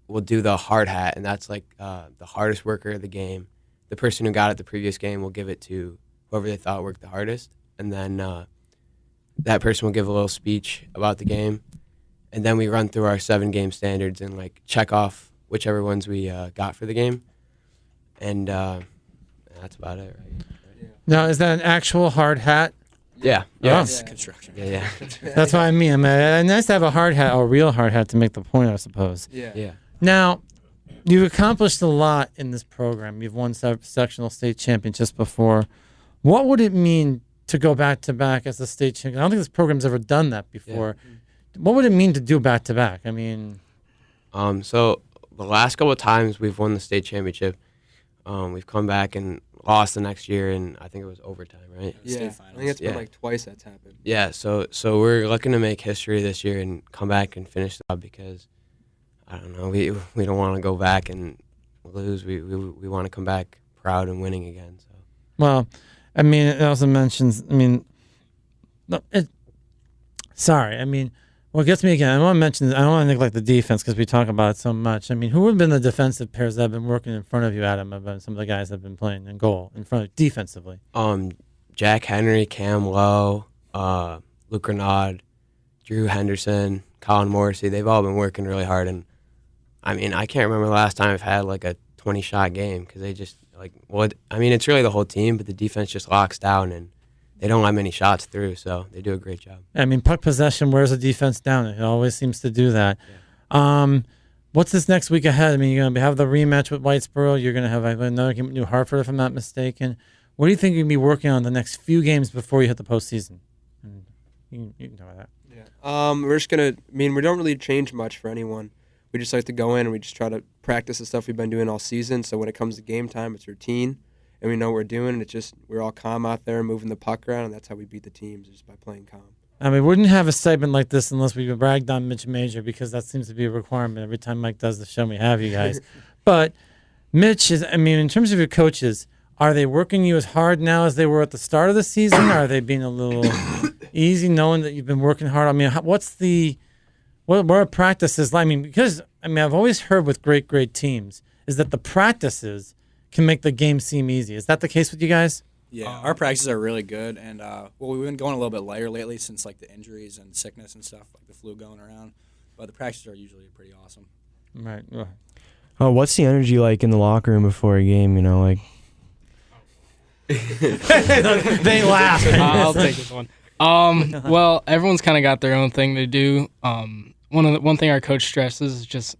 we'll do the hard hat, and that's like the hardest worker of the game. The person who got it the previous game will give it to whoever they thought worked the hardest, and then that person will give a little speech about the game, and then we run through our 7-game standards and like check off whichever ones we got for the game, and that's about it, right? Now, is that an actual hard hat? Yeah. Yes. Yeah. Construction. Yeah. That's what I mean. I mean, it's nice to have a hard hat, or a real hard hat, to make the point, I suppose. Yeah. Now, you've accomplished a lot in this program. You've won sectional state championships before. What would it mean to go back-to-back as a state champion? I don't think this program's ever done that before. Yeah. What would it mean to do back-to-back? I mean... So the last couple of times we've won the state championship, we've come back and lost the next year, and I think it was overtime, right? Yeah, I think it's been like twice that's happened. Yeah, so we're looking to make history this year and come back and finish the job because, I don't know, we don't want to go back and lose. We want to come back proud and winning again. So. Well... I mean, it also mentions, what gets me again, I want to mention, I don't want to neglect the defense because we talk about it so much. I mean, who have been the defensive pairs that have been working in front of you, Adam, about some of the guys that have been playing in goal, in front of defensively? Jack Henry, Cam Lowe, Luke Renaud, Drew Henderson, Colin Morrissey, they've all been working really hard. And, I mean, I can't remember the last time I've had like a 20-shot game because they just, it's really the whole team, but the defense just locks down and they don't let many shots through, so they do a great job. I mean, puck possession wears the defense down. It always seems to do that. Yeah. What's this next week ahead? I mean, you're going to have the rematch with Whitesboro. You're going to have another game with New Hartford, if I'm not mistaken. What do you think you're going to be working on the next few games before you hit the postseason? You can talk about that. Yeah. We're just going to, we don't really change much for anyone. We just like to go in and we just try to practice the stuff we've been doing all season. So when it comes to game time, it's routine, and we know what we're doing. And it's just we're all calm out there, moving the puck around, and that's how we beat the teams, just by playing calm. I mean, we wouldn't have a segment like this unless we bragged on Mitch Major, because that seems to be a requirement every time Mike does the show. We have you guys, but Mitch is. I mean, in terms of your coaches, are they working you as hard now as they were at the start of the season? Are they being a little easy, knowing that you've been working hard? I mean, what are practices like? I mean, because I've always heard with great teams is that the practices can make the game seem easy. Is that the case with you guys? Yeah, our practices are really good, and we've been going a little bit lighter lately since like the injuries and sickness and stuff, like the flu going around. But the practices are usually pretty awesome. Right. What's the energy like in the locker room before a game? They laugh. I'll take this one. Well, everyone's kind of got their own thing to do. One thing our coach stresses is just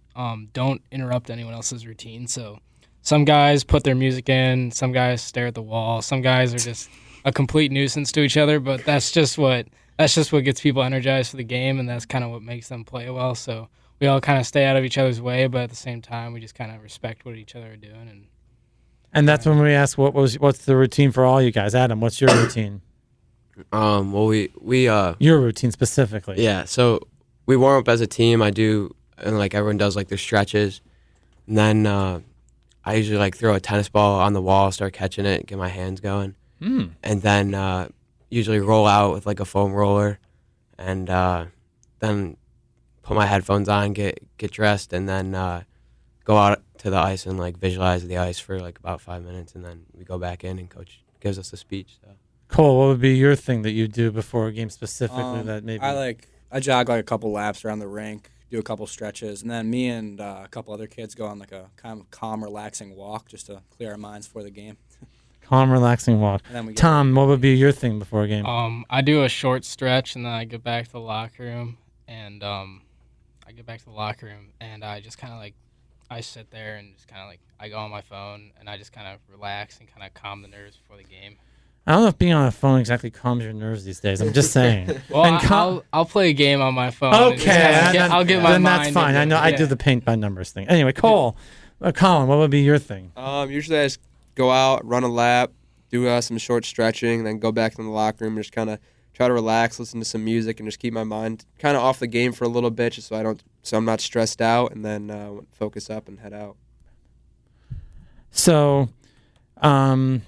don't interrupt anyone else's routine. So some guys put their music in, some guys stare at the wall, some guys are just a complete nuisance to each other. But that's just what gets people energized for the game, and that's kind of what makes them play well. So we all kind of stay out of each other's way, but at the same time, we just kind of respect what each other are doing. And that's when we ask, what's the routine for all you guys? Adam, what's your routine? Well, your routine specifically. Yeah, so we warm up as a team. I do, and like everyone does, like their stretches, and then I usually like throw a tennis ball on the wall, start catching it, get my hands going, and then usually roll out with like a foam roller, and then put my headphones on, get dressed, and then go to the ice and like visualize the ice for like about 5 minutes, and then we go back in and coach gives us a speech. So. Cole, what would be your thing that you do before a game specifically that maybe I jog like a couple laps around the rink, do a couple stretches, and then me and a couple other kids go on like a kind of calm, relaxing walk just to clear our minds for the game. Calm, relaxing walk. Tom, what would be your thing before a game? I do a short stretch, and then I get back to the locker room, and I just kind of like, I sit there and just kind of like, I go on my phone, and I just kind of relax and kind of calm the nerves before the game. I don't know if being on a phone exactly calms your nerves these days. I'm just saying. Well, I'll play a game on my phone. Okay, I'll get my then mind. That's fine. I know. I do the paint by numbers thing. Anyway, Colin, what would be your thing? Usually I just go out, run a lap, do some short stretching, then go back in the locker room and just kind of try to relax, listen to some music, and just keep my mind kind of off the game for a little bit, just so I'm not stressed out, and then focus up and head out. So, I'm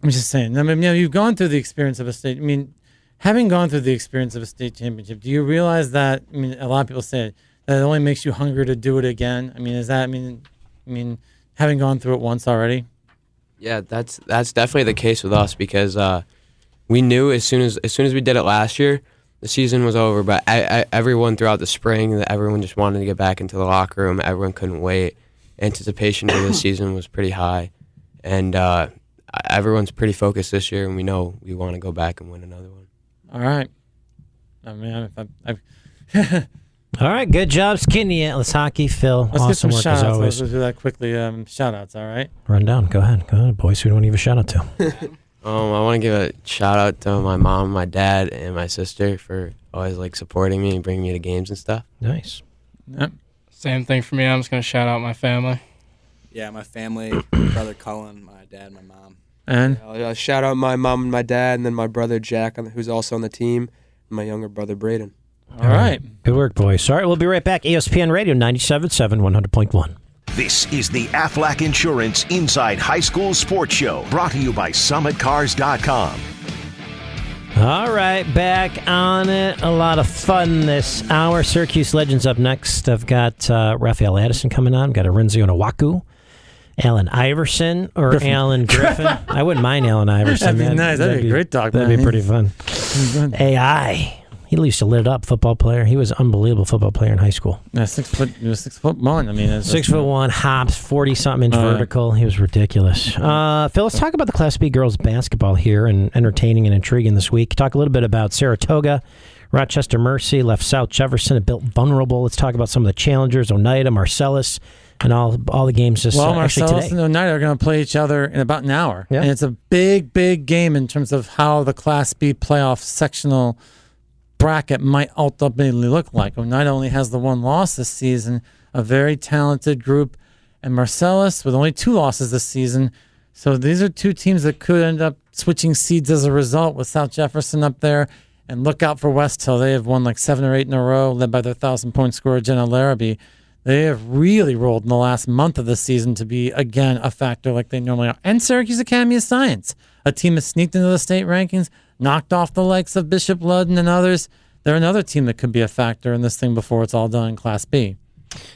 just saying. I mean, you've gone through the experience of a state. I mean, having gone through the experience of a state championship, do you realize that? I mean, a lot of people say that it only makes you hungrier to do it again. I mean, is that? I mean, having gone through it once already. Yeah, that's definitely the case with us because we knew as soon as we did it last year, the season was over. But everyone throughout the spring, everyone just wanted to get back into the locker room. Everyone couldn't wait. Anticipation for the season was pretty high, and everyone's pretty focused this year, and we know we want to go back and win another one. All right. I mean, all right, good job, Skinny Atlas Hockey, Phil. Let's awesome get work some as shout-outs. always. Let's do that quickly. Shout-outs, all right? Run down. Go ahead, boys. Who do you want to give a shout-out to? I want to give a shout-out to my mom, my dad, and my sister for always like supporting me and bringing me to games and stuff. Nice. Yep. Same thing for me. I'm just going to shout out my family. Yeah, my family, my brother Cullen, my dad, my mom. And? I'll shout out my mom and my dad, and then my brother Jack, who's also on the team, and my younger brother Braden. All right. Good work, boys. All right, we'll be right back. ESPN Radio 97.7, 100.1. This is the Aflac Insurance Inside High School Sports Show, brought to you by SummitCars.com. All right, back on it. A lot of fun this hour. Syracuse Legends up next. I've got Raphael Addison coming on. I've got Arinzio Nawaku, Alan Iverson, or Griffin. Alan Griffin. I wouldn't mind Alan Iverson. That'd be nice. That'd be a great dog. That'd be pretty fun. AI. He used to lit it up, football player. He was an unbelievable football player in high school. Yeah, 6'1". I mean, 6'1", hops, 40-something inch vertical. He was ridiculous. Phil, let's talk about the Class B girls basketball here, and entertaining and intriguing this week. Talk a little bit about Saratoga, Rochester Mercy, left South Jefferson, and built vulnerable. Let's talk about some of the challengers, Oneida, Marcellus, and all the games just Marcellus actually today. and Oneida are going to play each other in about an hour. Yeah. And it's a big, big game in terms of how the Class B playoff sectional bracket might ultimately look like. Oneida only has the one loss this season, a very talented group, and Marcellus with only 2 losses this season. So these are 2 teams that could end up switching seeds as a result, with South Jefferson up there. And look out for West Hill. They have won like 7 or 8 in a row, led by their 1,000-point scorer, Jenna Larrabee. They have really rolled in the last month of the season to be, again, a factor like they normally are. And Syracuse Academy of Science, a team that sneaked into the state rankings, knocked off the likes of Bishop Ludden and others. They're another team that could be a factor in this thing before it's all done in Class B.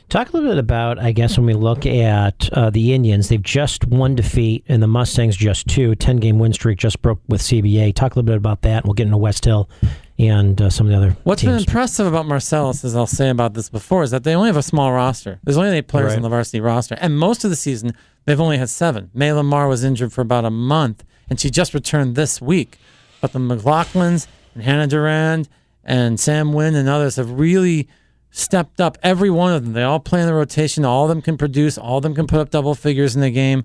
Talk a little bit about, I guess, when we look at the Indians, they've just 1 defeat, and the Mustangs just 2. 10-game win streak just broke with CBA. Talk a little bit about that, and we'll get into West Hill and some of the other What's teams. been impressive about Marcellus, as I'll say about this before, is that they only have a small roster. There's only 8 players on the varsity roster, and most of the season, they've only had 7. May Lamar was injured for about a month, and she just returned this week. But the McLaughlins and Hannah Durand and Sam Wynn and others have really stepped up. Every one of them. They all play in the rotation. All of them can produce. All of them can put up double figures in the game.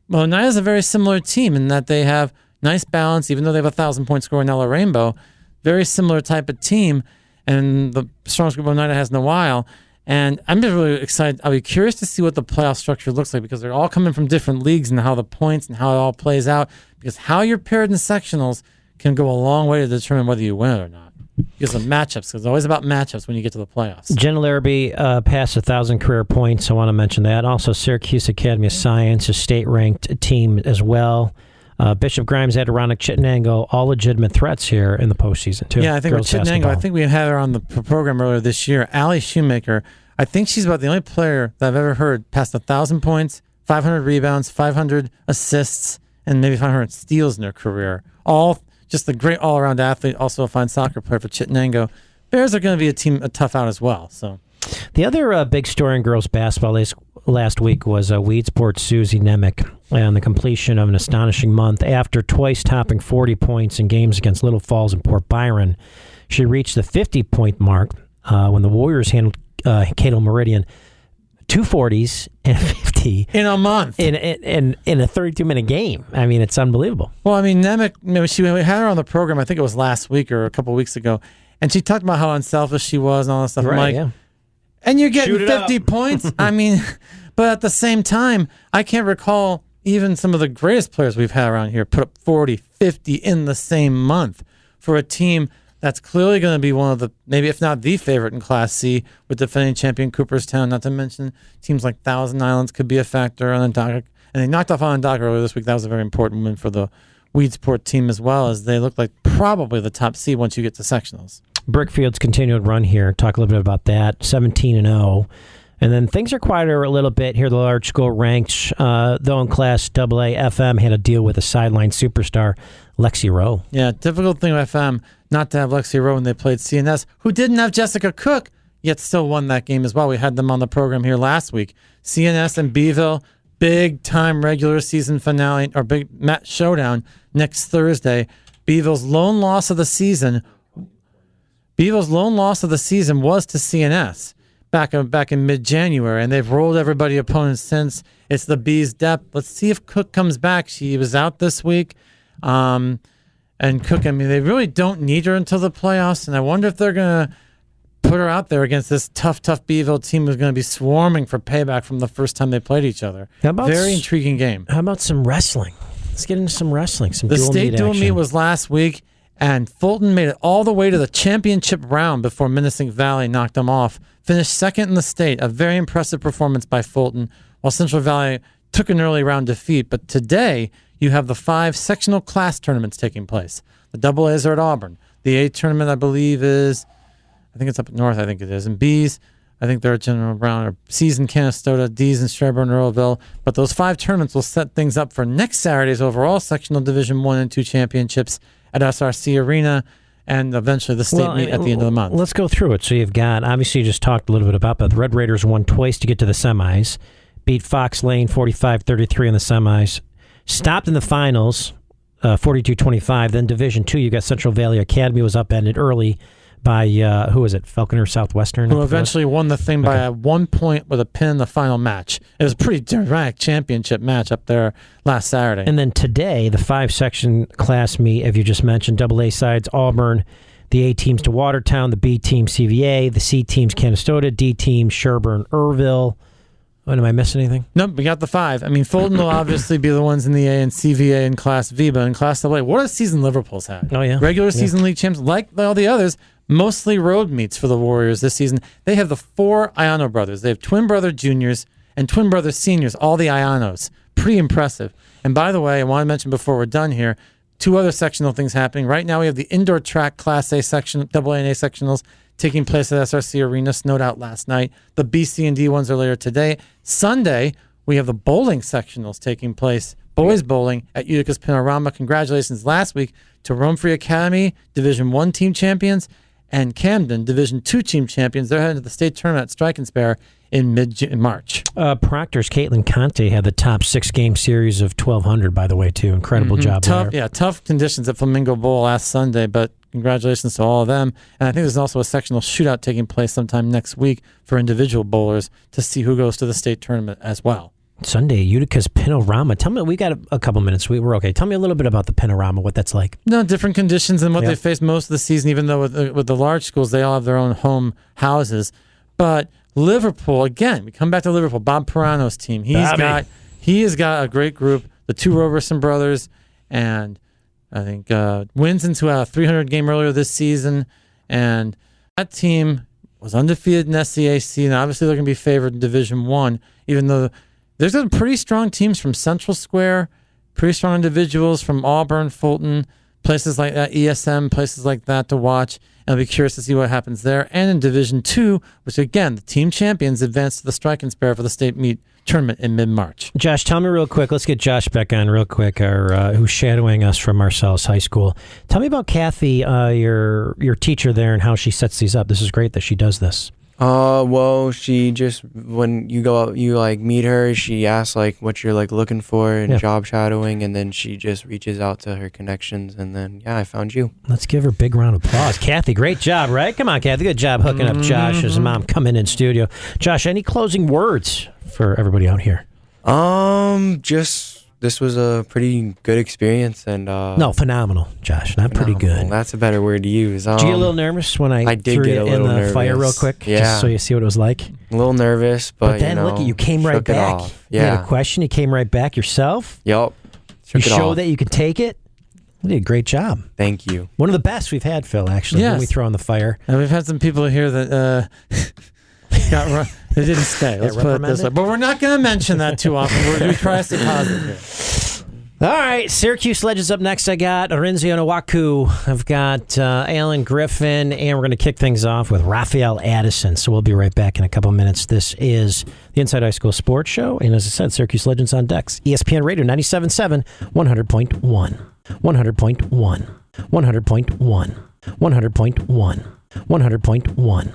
Well, Oneida is a very similar team in that they have nice balance, even though they have a 1,000-point scorer in Ella Rainbow. Very similar type of team, and the strongest group Oneida has in a while. And I'm just really excited. I'll be curious to see what the playoff structure looks like, because they're all coming from different leagues and how the points and how it all plays out. Because how you're paired in sectionals can go a long way to determine whether you win it or not. Because of matchups, because it's always about matchups when you get to the playoffs. Jenna Larrabee passed 1,000 career points. I want to mention that. Also, Syracuse Academy of Science, a state-ranked team as well. Bishop Grimes, Adirondack, Chittenango, all legitimate threats here in the postseason, too. Yeah, I think with Girls Chittenango, basketball. I think we had her on the program earlier this year. Allie Shoemaker, I think she's about the only player that I've ever heard pass 1,000 points, 500 rebounds, 500 assists, and maybe 500 steals in her career. All just a great all-around athlete, also a fine soccer player for Chittenango. Bears are going to be a tough out as well. So, the other big story in girls basketball last week was Weedsport's Susie Nemec and the completion of an astonishing month. After twice topping 40 points in games against Little Falls and Port Byron, she reached the 50-point mark when the Warriors handled Cato Meridian 2 40s and 50 in a month in a 32-minute game. I mean, it's unbelievable. Well, I mean, Nemec, we had her on the program, I think it was last week or a couple weeks ago, and she talked about how unselfish she was and all that stuff. Right, I'm like, yeah. And you're getting 50 points? I mean, but at the same time, I can't recall even some of the greatest players we've had around here put up 40, 50 in the same month for a team that's clearly going to be one of the, maybe if not the favorite in Class C with defending champion Cooperstown, not to mention teams like Thousand Islands could be a factor on Onondaga. And they knocked off Onondaga earlier this week. That was a very important win for the Weedsport team as well, as they look like probably the top seed once you get to sectionals. Brickfield's continued run here. Talk a little bit about that. 17-0. And then things are quieter a little bit here. The large school ranks, though in Class AA, FM had to deal with a sideline superstar, Lexi Rowe. Yeah, difficult thing with FM not to have Lexi Rowe when they played CNS, who didn't have Jessica Cook, yet still won that game as well. We had them on the program here last week. CNS and Beeville, big time regular season finale, or big match showdown next Thursday. Beeville's lone loss of the season was to CNS back in mid-January, and they've rolled everybody opponents since. It's the Bees' depth. Let's see if Cook comes back. She was out this week. And Cook, I mean, they really don't need her until the playoffs, and I wonder if they're going to put her out there against this tough Beeville team who's going to be swarming for payback from the first time they played each other. Very intriguing game. How about some wrestling? Let's get into some wrestling, some The dual state meet dual action. meet was last week, and Fulton made it all the way to the championship round before Minisink Valley knocked them off. Finished second in the state, a very impressive performance by Fulton, while Central Valley took an early round defeat. But today, you have the 5 sectional class tournaments taking place. The AA's are at Auburn. The A tournament, I believe, is, I think it's up north, I think it is. And B's, I think they're at General Brown, or C's in Canastota, D's in Sherburne, Earlville. But those 5 tournaments will set things up for next Saturday's overall sectional Division 1 and 2 championships at SRC Arena, and eventually the state meet at the end of the month. Let's go through it. So you've got, obviously you just talked a little bit about, but the Red Raiders won twice to get to the semis, beat Fox Lane 45-33 in the semis, stopped in the finals 42-25. Then Division 2, you got Central Valley Academy was upended early by, who was it, Falconer Southwestern? Who eventually won the thing by 1 point with a pin in the final match. It was a pretty dramatic championship match up there last Saturday. And then today, the 5-section class meet, if you just mentioned, AA sides, Auburn, the A teams to Watertown, the B team CVA, the C teams Canastota, D team Sherburne, Earlville. What, am I missing anything? Nope, we got the 5. I mean, Fulton will obviously be the ones in the A and CVA in Class V, but in Class AA, what a season Liverpool's had. Oh, yeah. Regular season league champs, like all the others, mostly road meets for the Warriors this season. They have the 4 Iano brothers. They have twin brother juniors and twin brother seniors, all the Ianos. Pretty impressive. And by the way, I want to mention before we're done here, 2 other sectional things happening. Right now we have the indoor track Class A section, AA and A sectionals taking place at SRC Arena, snowed out last night. The B, C, and D ones are later today. Sunday, we have the bowling sectionals taking place, boys bowling at Utica's Panorama. Congratulations last week to Rome Free Academy, Division 1 team champions, and Camden, Division 2 team champions. They're heading to the state tournament at Strike and Spare in March. Proctor's Caitlin Conte had the top 6-game series of 1,200, by the way, too. Incredible job tough, there. Yeah, tough conditions at Flamingo Bowl last Sunday, but congratulations to all of them. And I think there's also a sectional shootout taking place sometime next week for individual bowlers to see who goes to the state tournament as well. Sunday, Utica's Panorama. Tell me, we got a couple minutes. We're okay. Tell me a little bit about the Panorama, what that's like. No, different conditions than what they faced most of the season, even though with the large schools, they all have their own home houses. But Liverpool, again, we come back to Liverpool, Bob Pirano's team. He has got a great group, the 2 Roberson brothers, and I think Winston's, who had a 300 game earlier this season. And that team was undefeated in SCAC, and obviously they're going to be favored in Division 1, even though there's some pretty strong teams from Central Square, pretty strong individuals from Auburn, Fulton, places like that, ESM, places like that to watch. And I'll be curious to see what happens there. And in Division 2, which again, the team champions advanced to the Strike and Spare for the state meet tournament in mid-March. Josh, tell me real quick. Let's get Josh back on real quick, who's shadowing us from Marcellus High School. Tell me about Kathy, your teacher there, and how she sets these up. This is great that she does this. Well, she just, when you go out, you like meet her, she asks like what you're like looking for in job shadowing, and then she just reaches out to her connections, and then I found you. Let's give her a big round of applause. Kathy, great job, right? Come on, Kathy, good job hooking up Josh as mom coming in studio. Josh, any closing words for everybody out here? Just this was a pretty good experience, and no, phenomenal, Josh. Not pretty good. That's a better word to use. Did you get a little nervous when I did threw get you a little in the nervous. fire real quick? Yeah. Just so you see what it was like? A little nervous, but then look, you came right back. You had a question, you came right back yourself. Yep. You showed that you could take it. You did a great job. Thank you. One of the best we've had, Phil, actually, when we throw in the fire. And we've had some people here that they didn't stay. Let's put it this way. But we're not going to mention that too often. We try to stay positive here. All right, Syracuse Legends up next. I got Arinzio Nwaku. I've got Alan Griffin, and we're going to kick things off with Raphael Addison. So we'll be right back in a couple minutes. This is the Inside High School Sports Show, and as I said, Syracuse Legends on decks. ESPN Radio 97.7, 100.1, 100.1, 100.1, 100.1, 100.1, 100.1.